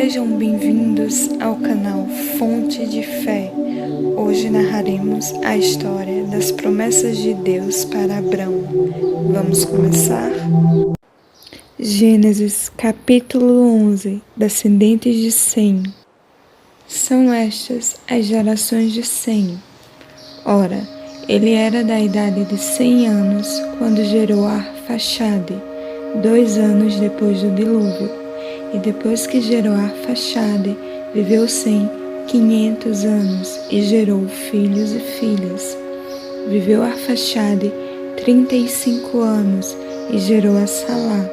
Sejam bem-vindos ao canal Fonte de Fé. Hoje narraremos a história das promessas de Deus para Abrão. Vamos começar? Gênesis capítulo 11. Descendentes de Sem. São estas as gerações de Sem. Ora, ele era da idade de 100 anos quando gerou Arfaxade, 2 anos depois do dilúvio. E depois que gerou Arfaxade, viveu Sem 500 anos e gerou filhos e filhas. Viveu Arfaxade 35 anos e gerou a Salá.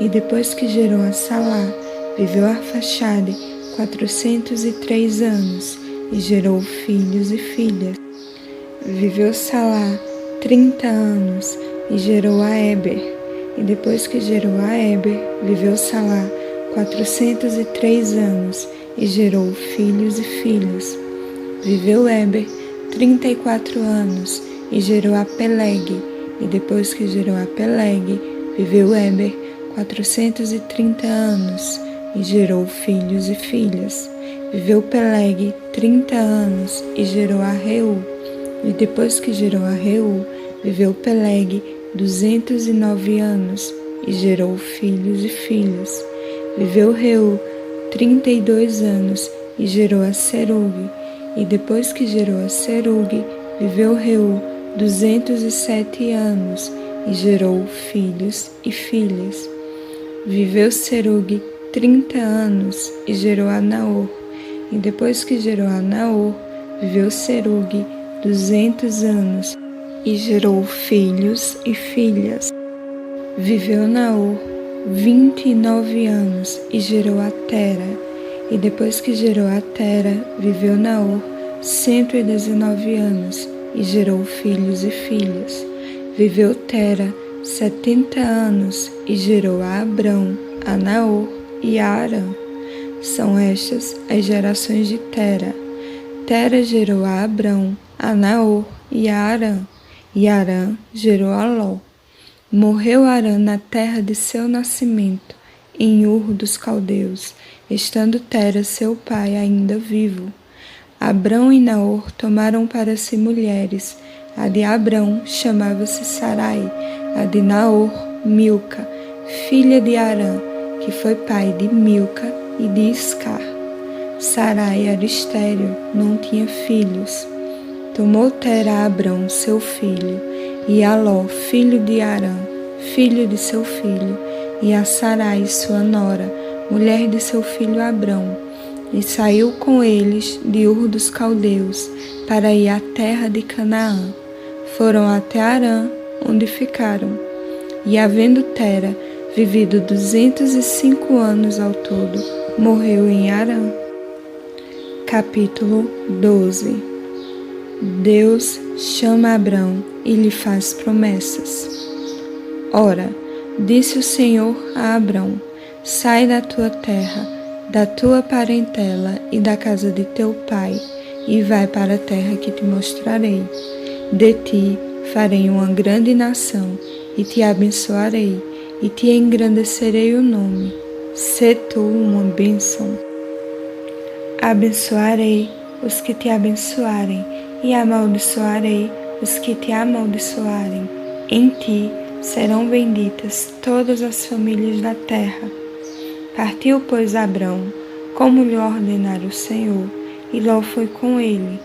E depois que gerou a Salá, viveu Arfaxade 403 anos e gerou filhos e filhas. Viveu Salá 30 anos e gerou a Éber. E depois que gerou a Éber, viveu Salá 403 anos e gerou filhos e filhas. Viveu Éber 34 anos e gerou a Peleg. E depois que gerou a Peleg, viveu Éber 430 anos e gerou filhos e filhas. Viveu Peleg 30 anos e gerou a Reu. E depois que gerou a Reu, viveu Peleg 209 anos e gerou filhos e filhas. Viveu Reu 32 anos e gerou a Serugue. E depois que gerou a Serugue, viveu Reu 207 anos e gerou filhos e filhas. Viveu Serugue 30 anos e gerou a Naor. E depois que gerou a Naor, viveu Serugue 200 anos e gerou filhos e filhas. Viveu Naor 29 anos e gerou a Tera. E depois que gerou a Tera, viveu Naor 119 anos e gerou filhos e filhas. Viveu Tera 70 anos e gerou a Abrão, a Naor e a Arã. São estas as gerações de Tera. Tera gerou a Abrão, a Naor e a Arã. E Arã gerou a Ló. Morreu Arã na terra de seu nascimento, em Ur dos Caldeus, estando Tera seu pai ainda vivo. Abrão e Naor tomaram para si mulheres. A de Abrão chamava-se Sarai, a de Naor, Milca, filha de Arã, que foi pai de Milca e de Iscar. Sarai era estéril, não tinha filhos. Tomou Tera a Abrão, seu filho, e a Ló, filho de Arã, filho de seu filho, e a Sarai, sua nora, mulher de seu filho Abrão, e saiu com eles de Ur dos Caldeus, para ir à terra de Canaã. Foram até Arã, onde ficaram. E havendo Tera vivido 205 anos ao todo, morreu em Arã. Capítulo 12. Deus chama Abrão e lhe faz promessas. Ora, disse o Senhor a Abrão: sai da tua terra, da tua parentela e da casa de teu pai, e vai para a terra que te mostrarei. De ti farei uma grande nação, e te abençoarei, e te engrandecerei o nome. Sê tu uma bênção. Abençoarei os que te abençoarem, e amaldiçoarei os que te amaldiçoarem. Em ti serão benditas todas as famílias da terra. Partiu, pois, Abrão, como lhe ordenara o Senhor, e Ló foi com ele.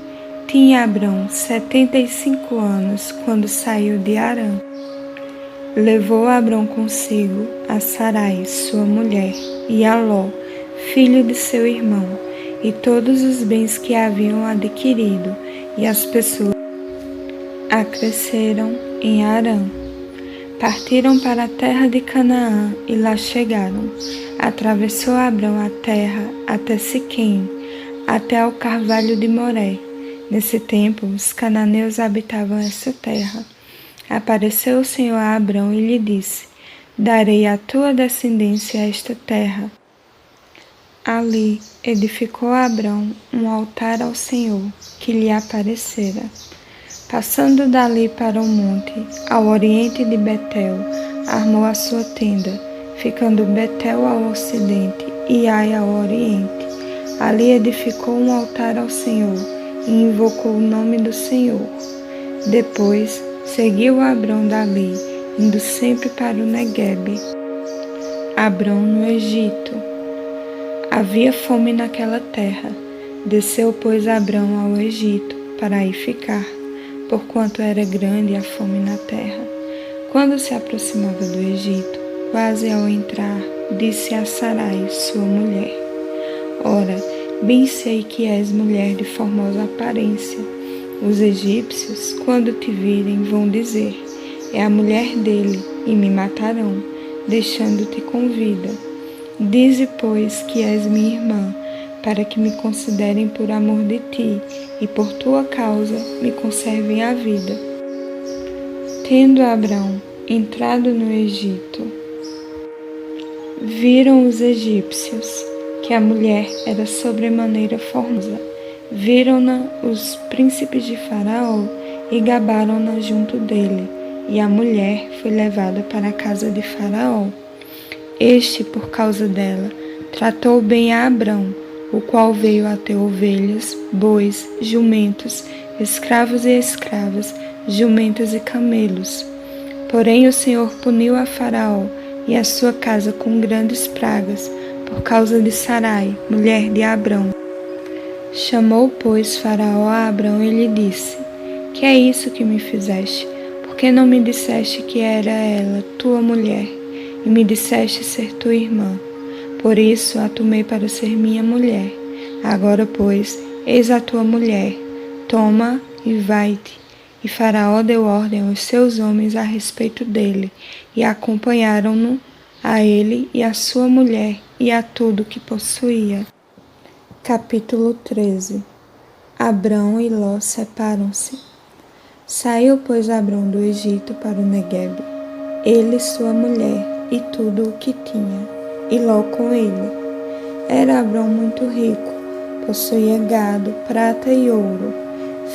Tinha Abrão 75 anos quando saiu de Arã. Levou Abrão consigo a Sarai, sua mulher, e a Ló, filho de seu irmão, e todos os bens que haviam adquirido, e as pessoas acresceram em Arã. Partiram para a terra de Canaã e lá chegaram. Atravessou Abrão a terra até Siquém, até ao carvalho de Moré. Nesse tempo, os cananeus habitavam essa terra. Apareceu o Senhor a Abrão e lhe disse: darei à tua descendência esta terra. Ali edificou Abrão um altar ao Senhor, que lhe aparecera. Passando dali para o monte, ao oriente de Betel, armou a sua tenda, ficando Betel ao ocidente e Ai ao oriente. Ali edificou um altar ao Senhor e invocou o nome do Senhor. Depois seguiu Abrão dali, indo sempre para o Neguebe. Abrão no Egito. Havia fome naquela terra. Desceu, pois, Abrão ao Egito, para aí ficar, porquanto era grande a fome na terra. Quando se aproximava do Egito, quase ao entrar, disse a Sarai, sua mulher: Ora, bem sei que és mulher de formosa aparência. Os egípcios, quando te virem, vão dizer: é a mulher dele, e me matarão, deixando-te com vida. Dize, pois, que és minha irmã, para que me considerem por amor de ti, e por tua causa me conservem a vida. Tendo Abrão entrado no Egito, viram os egípcios que a mulher era sobremaneira formosa. Viram-na os príncipes de Faraó e gabaram-na junto dele, e a mulher foi levada para a casa de Faraó. Este, por causa dela, tratou bem a Abrão, o qual veio a ter ovelhas, bois, jumentos, escravos e escravas, jumentas e camelos. Porém o Senhor puniu a Faraó e a sua casa com grandes pragas, por causa de Sarai, mulher de Abrão. Chamou, pois, Faraó a Abrão e lhe disse: Que é isso que me fizeste? Por que não me disseste que era ela tua mulher, e me disseste ser tua irmã? Por isso a tomei para ser minha mulher. Agora, pois, eis a tua mulher, toma e vai-te. E Faraó deu ordem aos seus homens a respeito dele, e acompanharam-no, a ele e a sua mulher, e a tudo que possuía. Capítulo 13. Abrão e Ló separam-se. Saiu, pois, Abrão do Egito para o Neguebe, ele, sua mulher, e tudo o que tinha, e Ló com ele. Era Abrão muito rico, possuía gado, prata e ouro.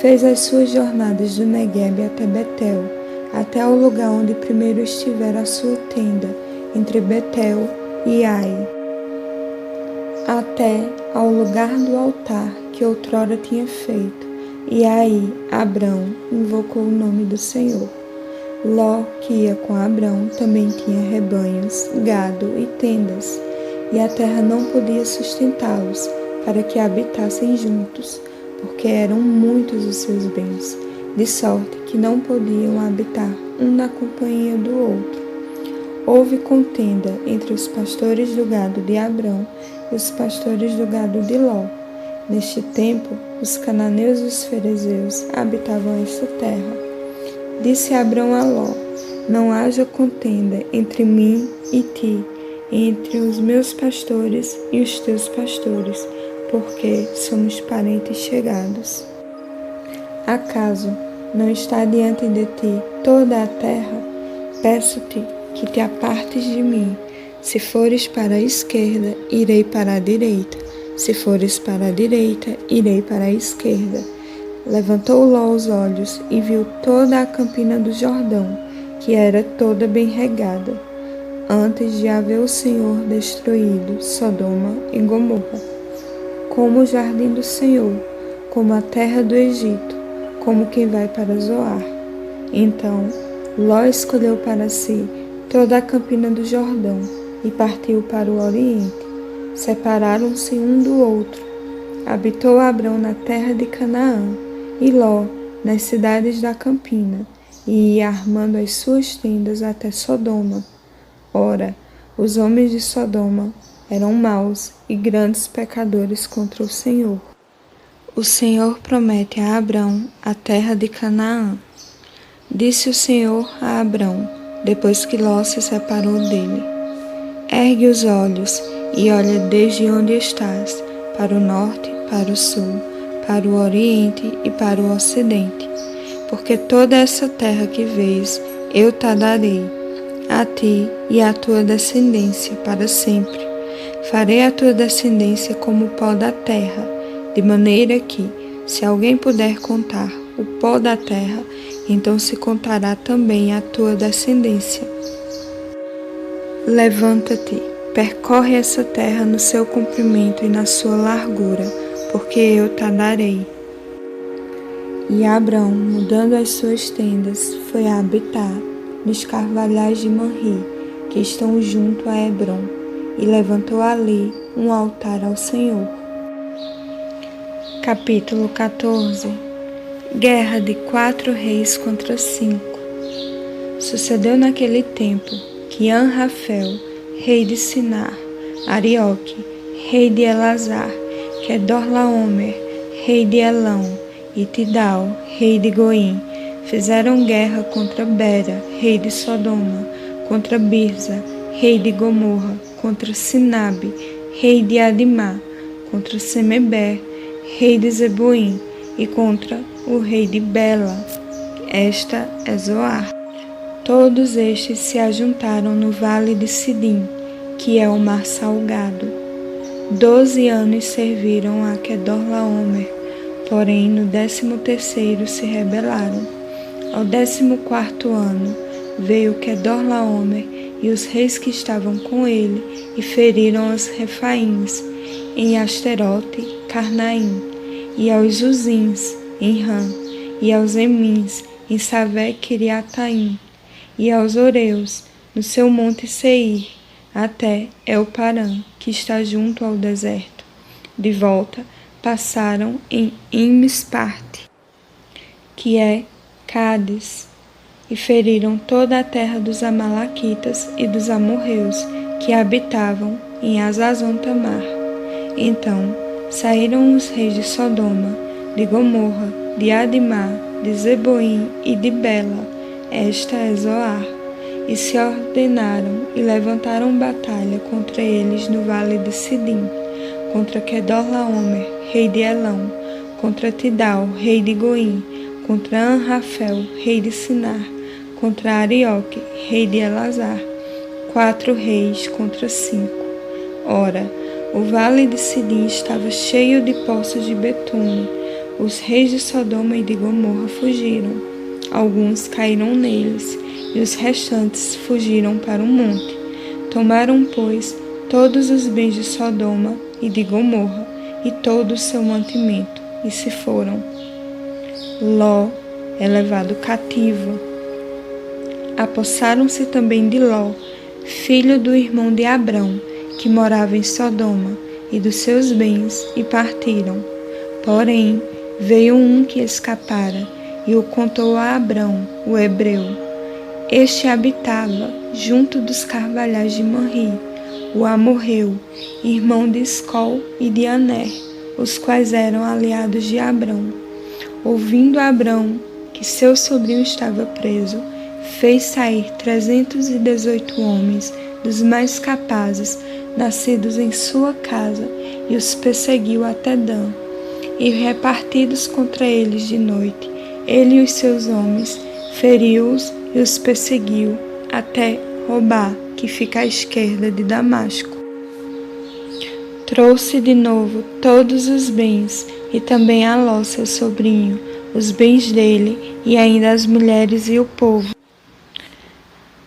Fez as suas jornadas do Neguebe até Betel, até ao lugar onde primeiro estivera a sua tenda, entre Betel e Ai, até ao lugar do altar que outrora tinha feito, e aí Abrão invocou o nome do Senhor. Ló, que ia com Abrão, também tinha rebanhos, gado e tendas, e a terra não podia sustentá-los, para que habitassem juntos, porque eram muitos os seus bens, de sorte que não podiam habitar um na companhia do outro. Houve contenda entre os pastores do gado de Abrão e os pastores do gado de Ló. Neste tempo, os cananeus e os ferezeus habitavam esta terra. Disse Abrão a Ló: Não haja contenda entre mim e ti, entre os meus pastores e os teus pastores, porque somos parentes chegados. Acaso não está diante de ti toda a terra? Peço-te que te apartes de mim. Se fores para a esquerda, irei para a direita. Se fores para a direita, irei para a esquerda. Levantou Ló os olhos e viu toda a campina do Jordão, que era toda bem regada, antes de haver o Senhor destruído Sodoma e Gomorra, como o jardim do Senhor, como a terra do Egito, como quem vai para Zoar. Então Ló escolheu para si toda a campina do Jordão e partiu para o oriente. Separaram-se um do outro. Habitou Abrão na terra de Canaã, e Ló nas cidades da campina, e ia armando as suas tendas até Sodoma. Ora, os homens de Sodoma eram maus e grandes pecadores contra o Senhor. O Senhor promete a Abrão a terra de Canaã. Disse o Senhor a Abrão, depois que Ló se separou dele: Ergue os olhos e olha desde onde estás, para o norte, para o sul, para o oriente e para o ocidente. Porque toda essa terra que vês, eu te darei, a ti e à tua descendência para sempre. Farei a tua descendência como o pó da terra, de maneira que, se alguém puder contar o pó da terra, então se contará também a tua descendência. Levanta-te, percorre essa terra no seu comprimento e na sua largura, porque eu te darei. E Abrão, mudando as suas tendas, foi a habitar nos carvalhais de Manri, que estão junto a Hebrom, e levantou ali um altar ao Senhor. Capítulo 14. Guerra de 4 reis contra 5. Sucedeu naquele tempo que Anrafel, rei de Sinar, Arioque, rei de Elazar, Kedorlaomer, rei de Elão, e Tidal, rei de Goim, fizeram guerra contra Bera, rei de Sodoma, contra Birza, rei de Gomorra, contra Sinabe, rei de Adimá, contra Semeber, rei de Zeboim, e contra o rei de Bela. Esta é Zoar. Todos estes se ajuntaram no vale de Sidim, que é o mar salgado. 12 anos serviram a Kedorlaomer, porém no 13º se rebelaram. Ao 14º ano veio Kedorlaomer e os reis que estavam com ele e feriram os Refaíns em Asterote, Carnaim, e aos Uzins em Ram, e aos Emins em Savé-Kiriataim, e aos Oreus no seu monte Seir, até Elparã, que está junto ao deserto. De volta, passaram em Misparte, que é Cádiz, e feriram toda a terra dos Amalequitas e dos amorreus, que habitavam em Azazon-Tamar. Então saíram os reis de Sodoma, de Gomorra, de Adimá, de Zeboim e de Bela. Esta é Zoar. E se ordenaram e levantaram batalha contra eles no vale de Sidim, contra Kedorlaomer, rei de Elão, contra Tidal, rei de Goim, contra Anrafel, rei de Sinar, contra Arioque, rei de Elazar. 4 reis contra 5. Ora, o vale de Sidim estava cheio de poços de betume. Os reis de Sodoma e de Gomorra fugiram. Alguns caíram neles, e os restantes fugiram para o monte. Tomaram, pois, todos os bens de Sodoma e de Gomorra, e todo o seu mantimento, e se foram. Ló é levado cativo. Apossaram-se também de Ló, filho do irmão de Abrão, que morava em Sodoma, e dos seus bens, e partiram. Porém, veio um que escapara, e o contou a Abrão, o hebreu. Este habitava junto dos carvalhais de Manri, o amorreu, irmão de Escol e de Aner, os quais eram aliados de Abrão. Ouvindo Abrão que seu sobrinho estava preso, fez sair 318 homens dos mais capazes, nascidos em sua casa, e os perseguiu até Dan. E repartidos contra eles de noite, ele e os seus homens, feriu-os e os perseguiu até Robá, que fica à esquerda de Damasco. Trouxe de novo todos os bens, e também a Ló, seu sobrinho, os bens dele, e ainda as mulheres e o povo.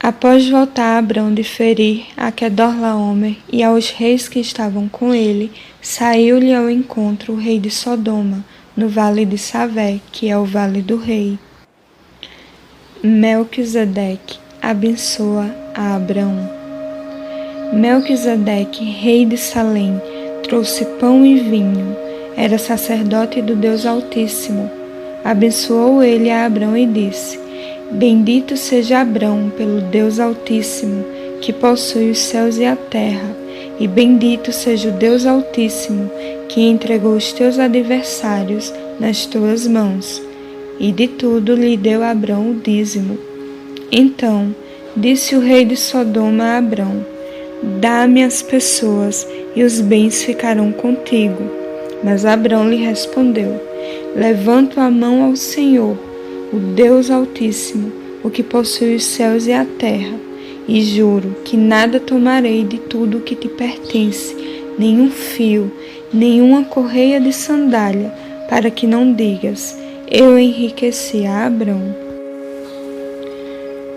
Após voltar Abrão de ferir a Kedorlaomer e aos reis que estavam com ele, saiu-lhe ao encontro o rei de Sodoma, no vale de Savé, que é o vale do rei. Melquisedeque abençoa a Abrão. Melquisedeque, rei de Salém, trouxe pão e vinho. Era sacerdote do Deus Altíssimo. Abençoou ele a Abrão e disse: Bendito seja Abrão pelo Deus Altíssimo, que possui os céus e a terra, e bendito seja o Deus Altíssimo, que entregou os teus adversários nas tuas mãos. E de tudo lhe deu Abrão o dízimo. Então disse o rei de Sodoma a Abrão: Dá-me as pessoas, e os bens ficarão contigo. Mas Abrão lhe respondeu: Levanto a mão ao Senhor, o Deus Altíssimo, o que possui os céus e a terra, e juro que nada tomarei de tudo o que te pertence, nenhum fio, nenhuma correia de sandália, para que não digas: eu enriqueci a Abrão.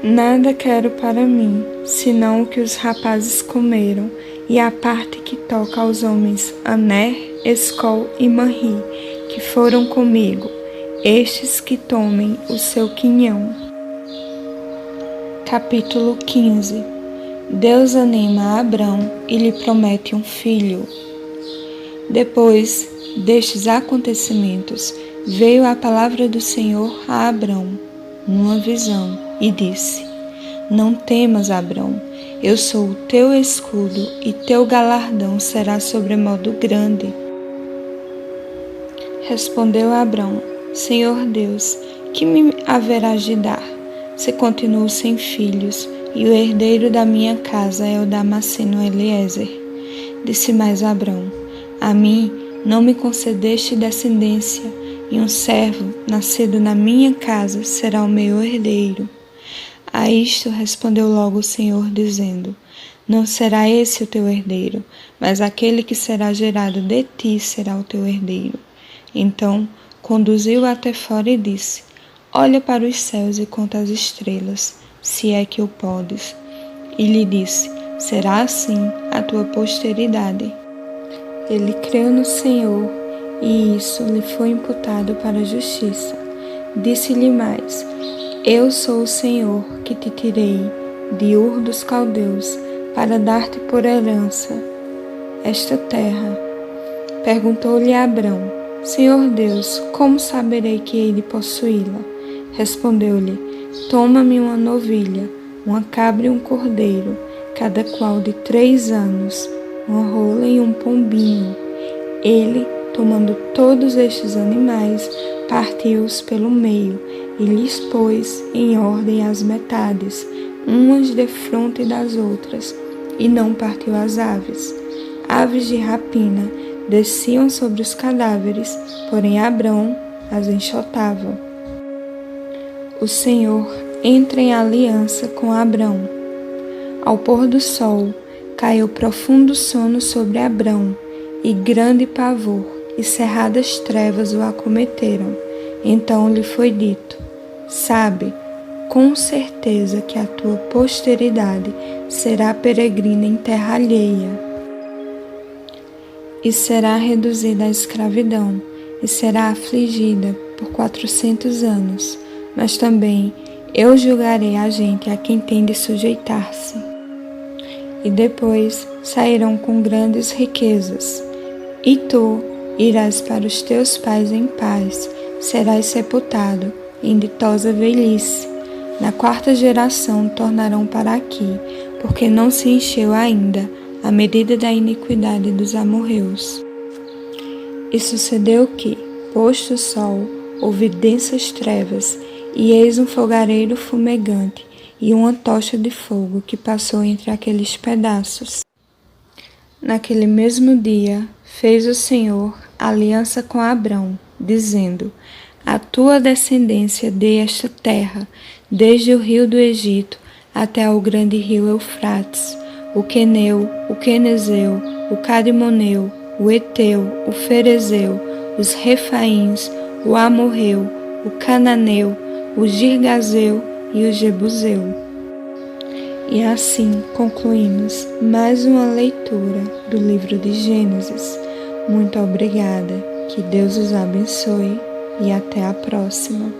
Nada quero para mim, senão o que os rapazes comeram, e a parte que toca aos homens Aner, Escol e Manri, que foram comigo, estes que tomem o seu quinhão. Capítulo 15. Deus anima a Abrão e lhe promete um filho. Depois destes acontecimentos, veio a palavra do Senhor a Abrão, numa visão, e disse: Não temas, Abrão, eu sou o teu escudo, e teu galardão será sobremodo grande. Respondeu Abrão: Senhor Deus, que me haverás de dar, se continuo sem filhos, e o herdeiro da minha casa é o Damasceno Eliezer? Disse mais Abrão: A mim não me concedeste descendência, e um servo nascido na minha casa será o meu herdeiro. A isto respondeu logo o Senhor, dizendo: Não será esse o teu herdeiro, mas aquele que será gerado de ti será o teu herdeiro. Então conduziu-o até fora e disse: Olha para os céus e conta as estrelas, se é que o podes. E lhe disse: Será assim a tua posteridade. Ele creu no Senhor, e isso lhe foi imputado para a justiça. Disse-lhe mais: Eu sou o Senhor que te tirei de Ur dos Caldeus para dar-te por herança esta terra. Perguntou-lhe Abrão: Senhor Deus, como saberei que hei de possuí-la? Respondeu-lhe: Toma-me uma novilha, uma cabra e um cordeiro, cada qual de 3 anos, uma rola e um pombinho. Ele, tomando todos estes animais, partiu-os pelo meio e lhes pôs em ordem as metades, umas defronte das outras, e não partiu as aves. Aves de rapina desciam sobre os cadáveres, porém Abrão as enxotava. O Senhor entra em aliança com Abrão. Ao pôr do sol, caiu profundo sono sobre Abrão, e grande pavor e cerradas trevas o acometeram. Então lhe foi dito: Sabe, com certeza que a tua posteridade será peregrina em terra alheia, e será reduzida à escravidão, e será afligida por 400 anos. Mas também eu julgarei a gente a quem tem de sujeitar-se. E depois sairão com grandes riquezas. E tu irás para os teus pais em paz, serás sepultado em ditosa velhice. Na 4ª geração tornarão para aqui, porque não se encheu ainda a medida da iniquidade dos amorreus. E sucedeu que, posto o sol, houve densas trevas, e eis um fogareiro fumegante e uma tocha de fogo que passou entre aqueles pedaços. Naquele mesmo dia, fez o Senhor aliança com Abrão, dizendo: A tua descendência dê esta terra, desde o rio do Egito até ao grande rio Eufrates, o Queneu, o Quenezeu, o Cadimoneu, o Eteu, o Ferezeu, os Refaíns, o Amorreu, o Cananeu, o Girgazeu e o Jebuseu. E assim concluímos mais uma leitura do livro de Gênesis. Muito obrigada, que Deus os abençoe e até a próxima.